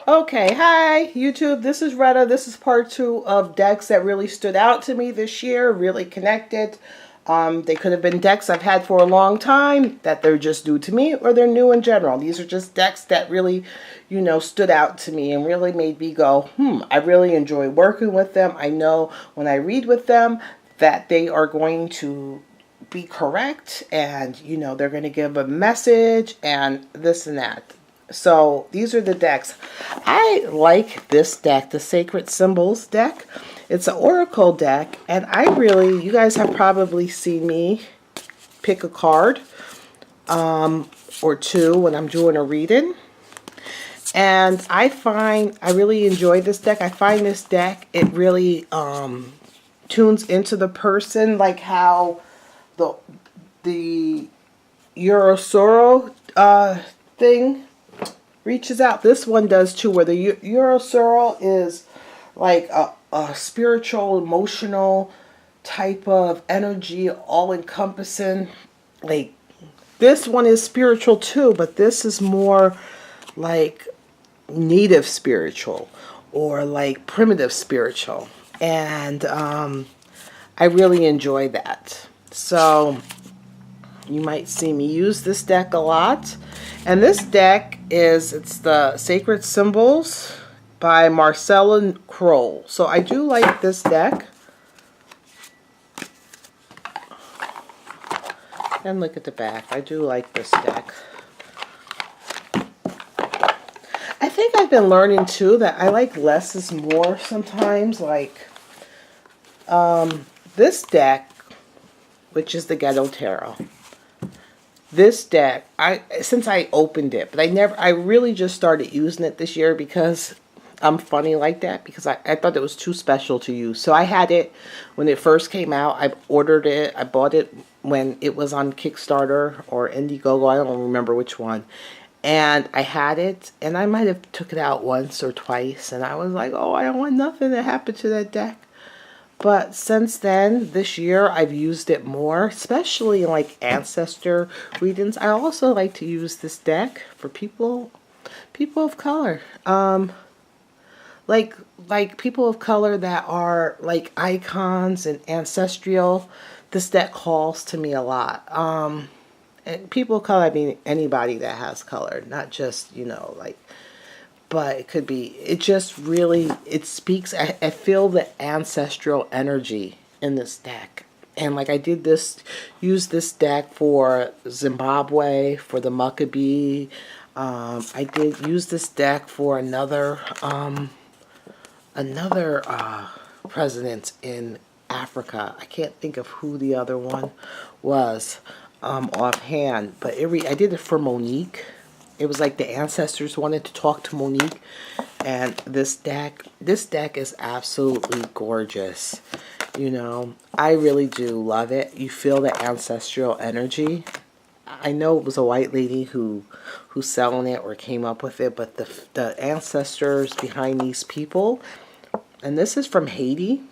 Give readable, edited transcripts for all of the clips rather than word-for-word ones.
Okay, hi YouTube. This is Retta. This is part 2 of decks that really stood out to me this year, really connected. They could have been decks I've had for a long time that they're just new to me, or they're new in general. These are just decks that really, stood out to me and really made me go, I really enjoy working with them. I know when I read with them that they are going to be correct, and they're going to give a message and this and that. So these are the decks. I like this deck, the Sacred Symbols deck. It's an oracle deck, and you guys have probably seen me pick a card or two when I'm doing a reading. And I really enjoy this deck. I find this deck, it really tunes into the person, like how the Eurosoro thing reaches out. This one does too, where the Eurosoro is like a spiritual, emotional type of energy, all encompassing. Like this one is spiritual too, but this is more like native spiritual or like primitive spiritual. And I really enjoy that. So you might see me use this deck a lot. And this deck it's the Sacred Symbols by Marcella Kroll. So I do like this deck. And look at the back. I do like this deck. I think I've been learning too that I like less is more sometimes. Like this deck, which is the Ghetto Tarot. This deck, since I opened it, but I really just started using it this year because I'm funny like that, because I thought it was too special to use. So I had it when it first came out. I ordered it. I bought it when it was on Kickstarter or Indiegogo. I don't remember which one. And I had it, and I might have took it out once or twice, and I was like, oh, I don't want nothing to happen to that deck. But since then, this year, I've used it more, especially in like ancestor readings. I also like to use this deck for people of color. Like people of color that are like icons and ancestral. This deck calls to me a lot. And people of color, I mean anybody that has color, not just, like, but it could be, it just really, it speaks, I feel the ancestral energy in this deck. And like I did use this deck for Zimbabwe, for the Maccabee. I did use this deck for another president in Africa. I can't think of who the other one was offhand, but I did it for Monique. It was like the ancestors wanted to talk to Monique, and this deck is absolutely gorgeous. I really do love it. You feel the ancestral energy. I know it was a white lady who's selling it or came up with it, but the ancestors behind these people, and this is from Haiti.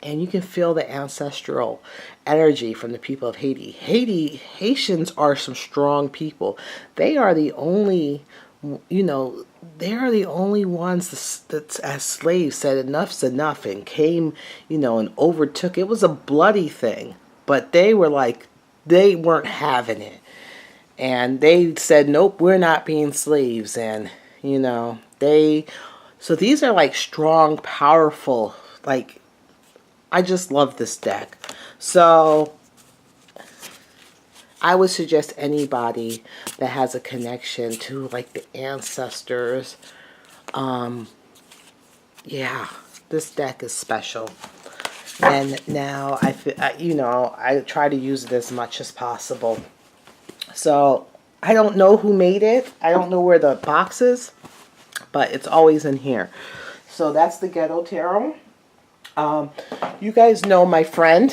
And you can feel the ancestral energy from the people of Haiti. Haitians are some strong people. They are the only, they are the only ones that as slaves said enough's enough and came, and overtook. It was a bloody thing, but they were like, they weren't having it. And they said, nope, we're not being slaves. And, so these are like strong, powerful, like, I just love this deck. So I would suggest anybody that has a connection to like the ancestors. Yeah, this deck is special. And now I try to use it as much as possible. So I don't know who made it. I don't know where the box is, but it's always in here. So that's the Ghetto Tarot. You guys know my friend,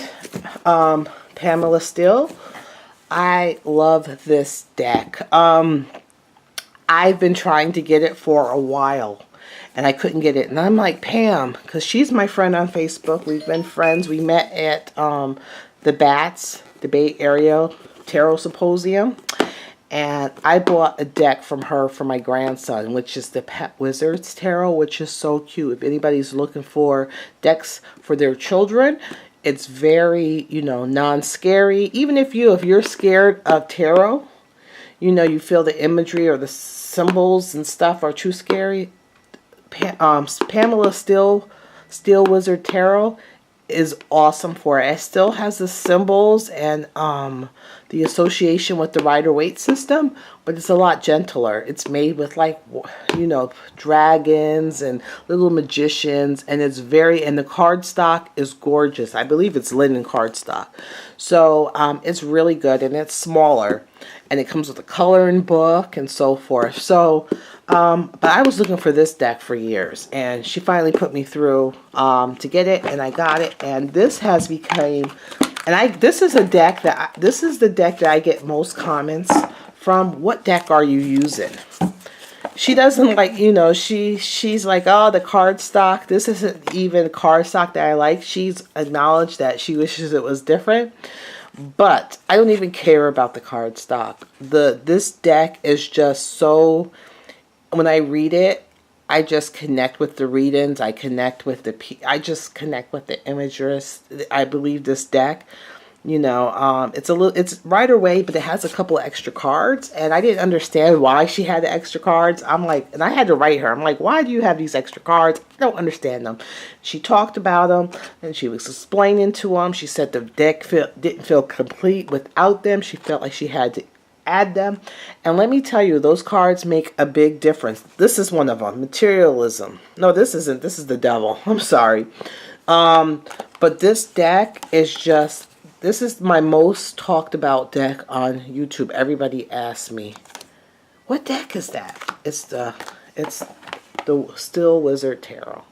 Pamela Still. I love this deck. I've been trying to get it for a while, and I couldn't get it. And I'm like, Pam, because she's my friend on Facebook. We've been friends. We met at the BATS, the Bay Area Tarot Symposium. And I bought a deck from her for my grandson, which is the Pet Wizards Tarot, which is so cute. If anybody's looking for decks for their children, it's very, you know, non-scary. Even if you're scared of tarot, you know, you feel the imagery or the symbols and stuff are too scary. Pamela Steel Wizard Tarot is awesome for it. It still has the symbols and the association with the Rider-Waite system, but it's a lot gentler. It's made with, like, you know, dragons and little magicians, and it's and the cardstock is gorgeous. I believe it's linen cardstock. So it's really good, and it's smaller, and it comes with a coloring book and so forth. So but I was looking for this deck for years, and she finally put me through to get it, and I got it. And this has become, this is the deck that I get most comments from. What deck are you using? She doesn't like, you know, she's like, oh, the cardstock. This isn't even cardstock that I like. She's acknowledged that she wishes it was different. But I don't even care about the cardstock. This deck is just so, when I read it, I just connect with the readings. I connect with I just connect with the imagers. I believe this deck, you know, it's Rider-Waite, but it has a couple of extra cards, and I didn't understand why she had the extra cards. I'm like, and I had to write her. I'm like, why do you have these extra cards? I don't understand them. She talked about them, and she was explaining to them. She said the deck didn't feel complete without them. She felt like she had to add them. And let me tell you, those cards make a big difference. This is one of them. Materialism. No, this isn't. This is the devil. I'm sorry. But this deck is just, this is my most talked about deck on YouTube. Everybody asks me, what deck is that? It's the Steel Wizard Tarot.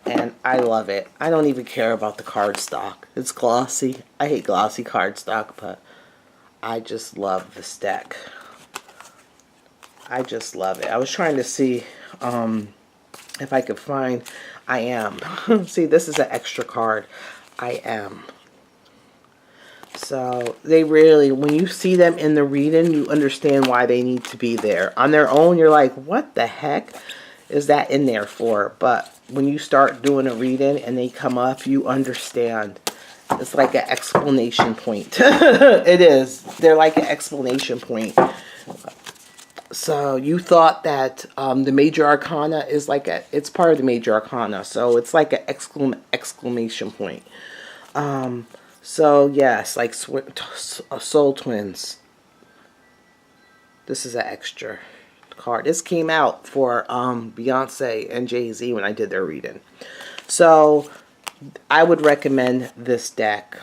And I love it. I don't even care about the cardstock. It's glossy. I hate glossy cardstock, but I just love this deck. I just love it. I was trying to see if I could find I Am. See, this is an extra card. I Am. So they really, when you see them in the reading, you understand why they need to be there. On their own, you're like, what the heck is that in there for? But when you start doing a reading and they come up, you understand. It's like an explanation point. It is. They're like an explanation point. So you thought that the major arcana is like it's part of the major arcana. So it's like an exclamation point. So yes, like Soul Twins. This is an extra card. This came out for Beyonce and Jay-Z when I did their reading. So I would recommend this deck.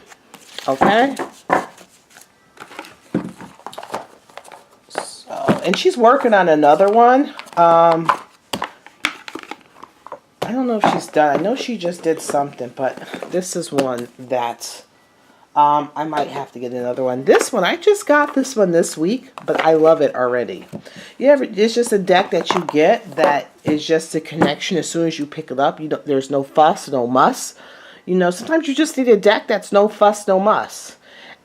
Okay? So, and she's working on another one. I don't know if she's done. I know she just did something, but this is one that I might have to get another one. This one, I just got this one this week, but I love it already. It's just a deck that you get that is just a connection as soon as you pick it up. There's no fuss, no muss. You know, sometimes you just need a deck that's no fuss, no muss.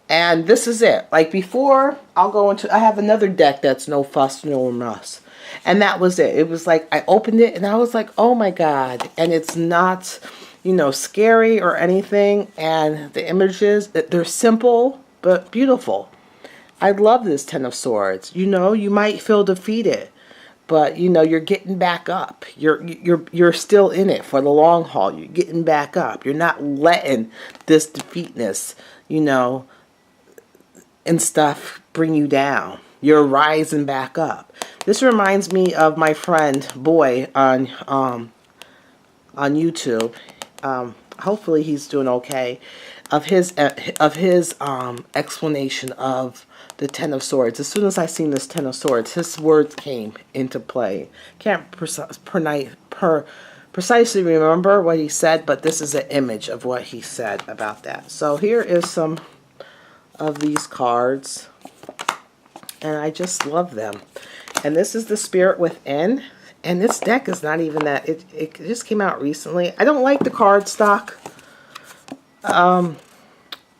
And this is it. Like before, I have another deck that's no fuss, no muss. And that was it. It was like, I opened it and I was like, oh my God. And it's not, you know, scary or anything. And the images, they're simple, but beautiful. I love this Ten of Swords. You know, you might feel defeated, but you know, you're getting back up. You're still in it for the long haul. You're getting back up. You're not letting this defeatness, you know, and stuff bring you down. You're rising back up. This reminds me of my friend Boy on YouTube. Hopefully he's doing okay. Of his explanation of the Ten of Swords. As soon as I seen this Ten of Swords, his words came into play. Can't precisely remember what he said, but this is an image of what he said about that. So here is some of these cards, and I just love them. And this is the Spirit Within, and this deck is not even that. It just came out recently. I don't like the cardstock.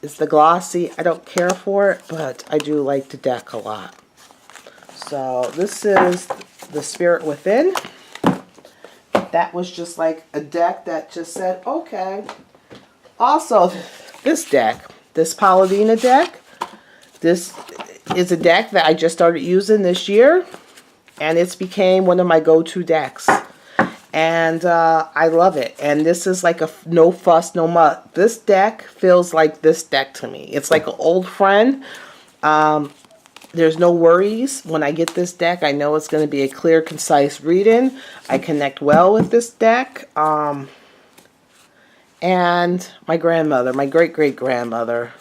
It's the glossy. I don't care for it, but I do like the deck a lot. So this is the Spirit Within. That was just like a deck that just said, okay. Also, this deck, this Paladin deck, this is a deck that I just started using this year, and it's became one of my go-to decks. And I love it. And this is like a no fuss, no muss. This deck feels like this deck to me. It's like an old friend. There's no worries. When I get this deck, I know it's going to be a clear, concise reading. I connect well with this deck. And my grandmother, my great-great-grandmother,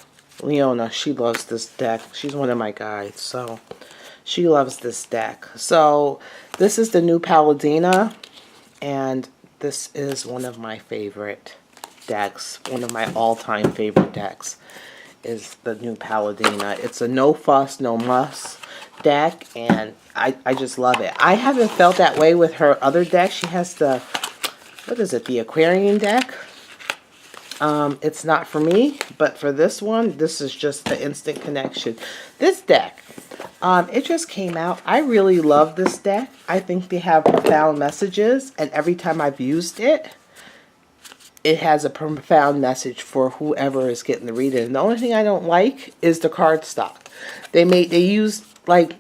Leona, she loves this deck. She's one of my guides, so she loves this deck. So this is the new Paladina, and this is one of my favorite decks. One of my all-time favorite decks is the new Paladina. It's a no fuss, no muss deck, and I just love it. I haven't felt that way with her other deck. She has the, what is it, the Aquarian deck. It's not for me, but for this one, this is just the instant connection. This deck, it just came out. I really love this deck. I think they have profound messages, and every time I've used it, it has a profound message for whoever is getting the reading. And the only thing I don't like is the card stock. They use, like,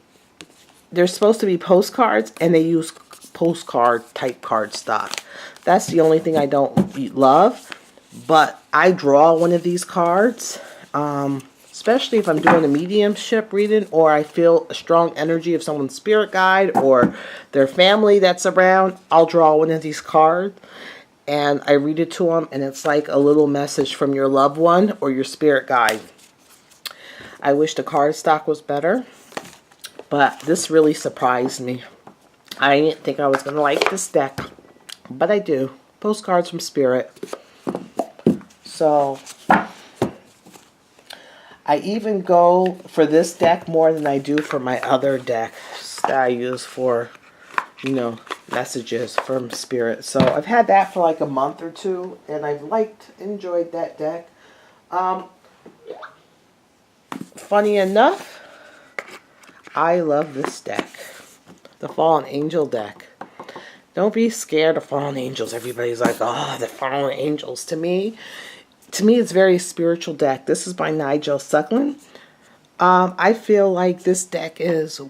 they're supposed to be postcards, and they use postcard type card stock. That's the only thing I don't love. But I draw one of these cards, especially if I'm doing a mediumship reading, or I feel a strong energy of someone's spirit guide or their family that's around. I'll draw one of these cards, and I read it to them, and it's like a little message from your loved one or your spirit guide. I wish the card stock was better, but this really surprised me. I didn't think I was going to like this deck, but I do. Postcards from Spirit. So, I even go for this deck more than I do for my other decks that I use for, you know, messages from Spirit. So, I've had that for like a month or two, and I've enjoyed that deck. Funny enough, I love this deck. The Fallen Angel deck. Don't be scared of fallen angels. Everybody's like, oh, the fallen angels. To me, it's a very spiritual deck. This is by Nigel Suckling. I feel like this deck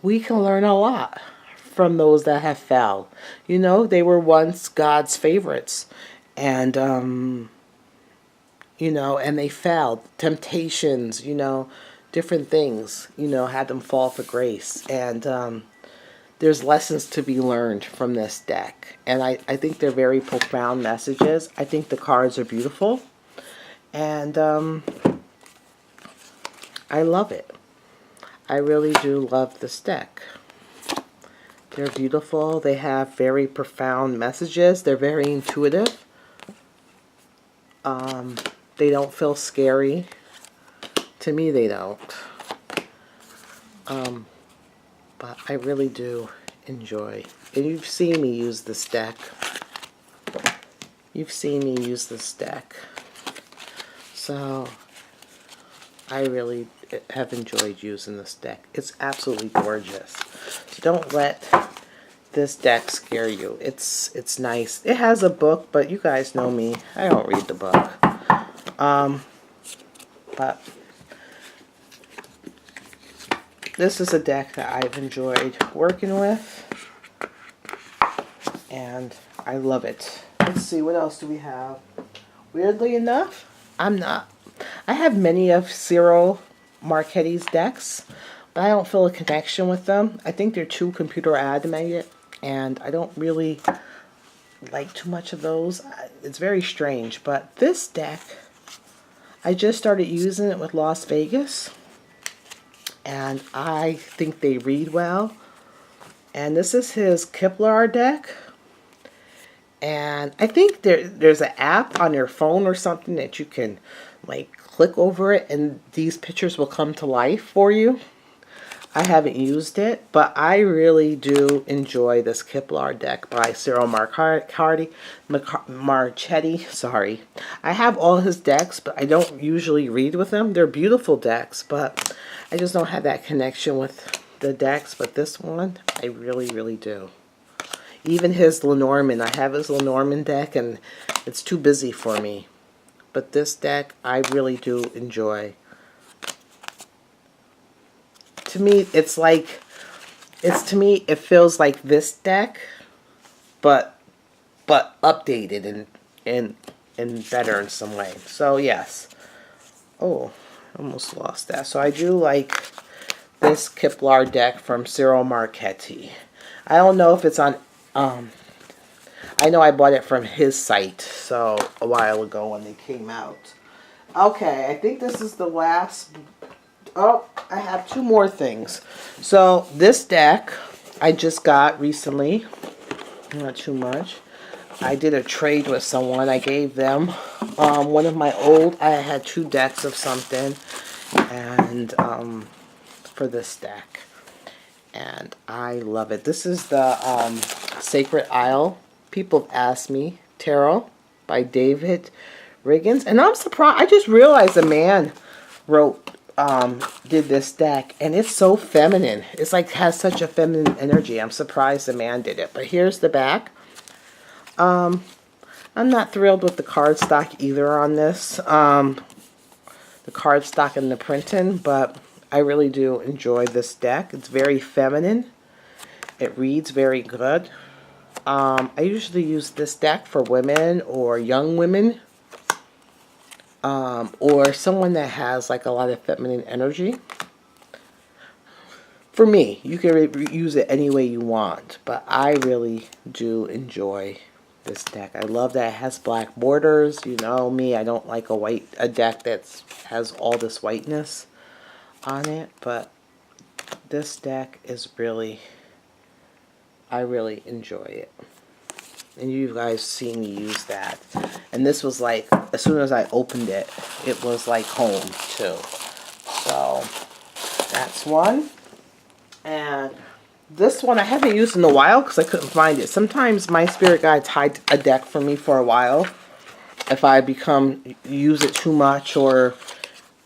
we can learn a lot from those that have failed. You know, they were once God's favorites. And, you know, and they failed. Temptations, you know, different things, you know, had them fall for grace. And, there's lessons to be learned from this deck. And I think they're very profound messages. I think the cards are beautiful. And I love it. I really do love this deck. They're beautiful. They have very profound messages. They're very intuitive. They don't feel scary. To me, they don't. But I really do enjoy. And you've seen me use this deck. You've seen me use this deck. So, I really have enjoyed using this deck. It's absolutely gorgeous. So don't let this deck scare you. It's nice. It has a book, but you guys know me. I don't read the book. But this is a deck that I've enjoyed working with, and I love it. Let's see, what else do we have? Weirdly enough, I have many of Cyril Marchetti's decks, but I don't feel a connection with them. I think they're too computer animated, and I don't really like too much of those. It's very strange, but this deck, I just started using it with Las Vegas. And I think they read well. And this is his Kippler deck. And I think there's an app on your phone or something that you can like click over it and these pictures will come to life for you. I haven't used it, but I really do enjoy this Kippler deck by Cyril Marchetti. Sorry. I have all his decks, but I don't usually read with them. They're beautiful decks, but I just don't have that connection with the decks, but this one, I really, really do. Even his Lenormand, I have his Lenormand deck, and it's too busy for me. But this deck, I really do enjoy. To me, it's like, to me, it feels like this deck, but updated and better in some way. So, yes. Oh, almost lost that. So, I do like this Kippler deck from Cyril Marchetti. I don't know if it's on, I know I bought it from his site, so a while ago when they came out. Okay, I think this is the last. Oh, I have two more things. So this deck I just got recently. Not too much. I did a trade with someone. I gave them one of my old. I had two decks of something, and for this deck, and I love it. This is the Sacred Isle. People have asked me, Tarot by David Riggins, and I'm surprised. I just realized a man did this deck, and it's so feminine. It's like has such a feminine energy. I'm surprised the man did it. But here's the back. I'm not thrilled with the cardstock either on this. The cardstock and the printing, but I really do enjoy this deck. It's very feminine. It reads very good. I usually use this deck for women or young women, or someone that has like a lot of feminine energy. For me, you can use it any way you want, but I really do enjoy this deck. I love that it has black borders. You know me, I don't like a deck that has all this whiteness on it, but this deck is really, I really enjoy it. And you guys seen me use that. And this was like, as soon as I opened it, it was like home too. So, that's one. And this one I haven't used in a while because I couldn't find it. Sometimes my spirit guides hide a deck for me for a while. If I use it too much or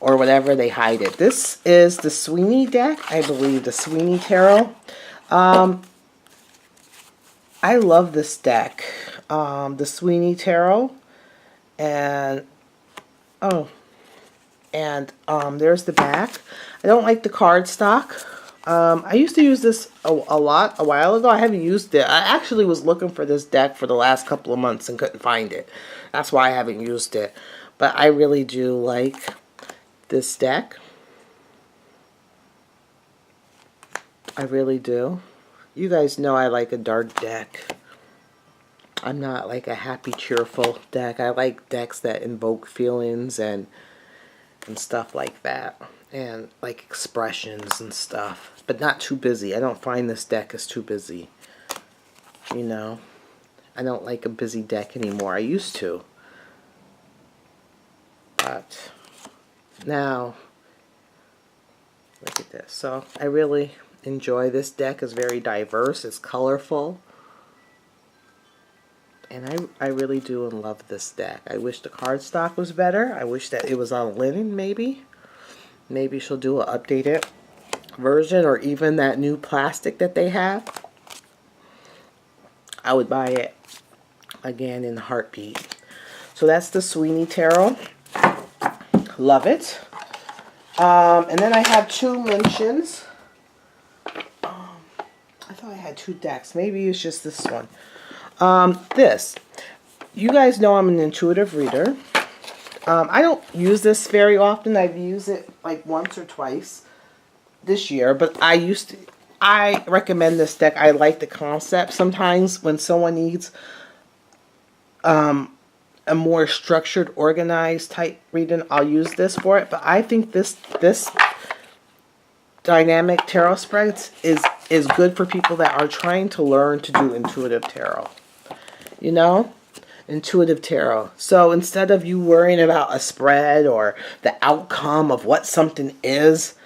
whatever, they hide it. This is the Sweeney deck, I believe, the Sweeney Tarot. I love this deck, the Sweeney Tarot, and there's the back. I don't like the cardstock. I used to use this a lot a while ago. I haven't used it. I actually was looking for this deck for the last couple of months and couldn't find it. That's why I haven't used it. But I really do like this deck. I really do. You guys know I like a dark deck. I'm not like a happy, cheerful deck. I like decks that invoke feelings and stuff like that. And like expressions and stuff. But not too busy. I don't find this deck is too busy. You know. I don't like a busy deck anymore. I used to. But now, look at this. So I really enjoy this deck. It's very diverse. It's colorful. And I really do love this deck. I wish the cardstock was better. I wish that it was on linen, maybe. Maybe she'll do an updated version, or even that new plastic that they have. I would buy it again in a heartbeat. So that's the Sweeney Tarot. Love it. And then I have two mentions. I thought I had two decks. Maybe it's just this one. This. You guys know I'm an intuitive reader. I don't use this very often. I've used it like once or twice this year, but I recommend this deck. I like the concept. Sometimes when someone needs a more structured, organized type reading, I'll use this for it. But I think this dynamic tarot spreads is good for people that are trying to learn to do intuitive tarot. You know? Intuitive tarot. So instead of you worrying about a spread or the outcome of what something is,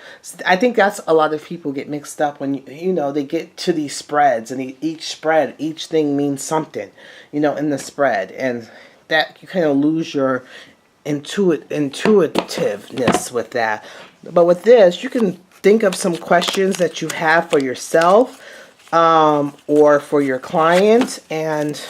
I think that's a lot of people get mixed up when you know they get to these spreads, and each thing means something, you know, in the spread, and that you kind of lose your intuitiveness with that. But with this, you can think of some questions that you have for yourself or for your client, and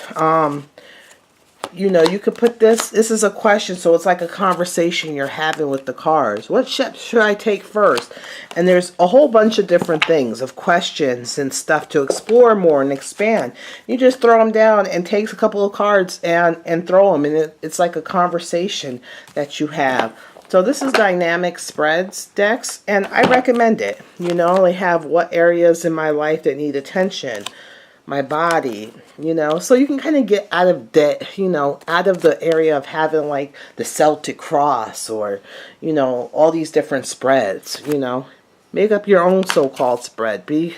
you know, you could put this is a question, so it's like a conversation you're having with the cards. What steps should I take first? And there's a whole bunch of different things of questions and stuff to explore more and expand. You just throw them down and takes a couple of cards and throw them, and it's like a conversation that you have. So this is Dynamic Spreads decks, and I recommend it. You know, they have what areas in my life that need attention, my body, you know, so you can kind of get out of debt, you know, out of the area of having like the Celtic cross or, you know, all these different spreads, you know. Make up your own so-called spread. Be,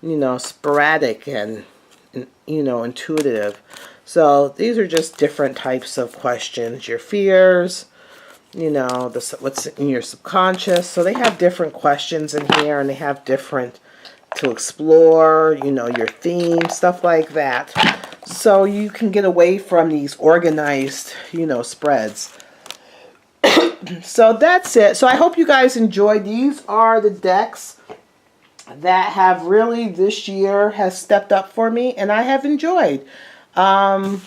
you know, sporadic and, you know, intuitive. So these are just different types of questions. Your fears, you know, what's in your subconscious. So they have different questions in here, and they have different to explore, you know, your theme, stuff like that. So you can get away from these organized, you know, spreads. So that's it. So I hope you guys enjoyed. These are the decks that have really this year has stepped up for me, and I have enjoyed. And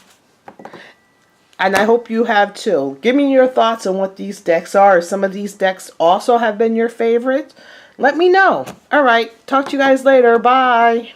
I hope you have too. Give me your thoughts on what these decks are. Some of these decks also have been your favorite. Let me know. All right. Talk to you guys later. Bye.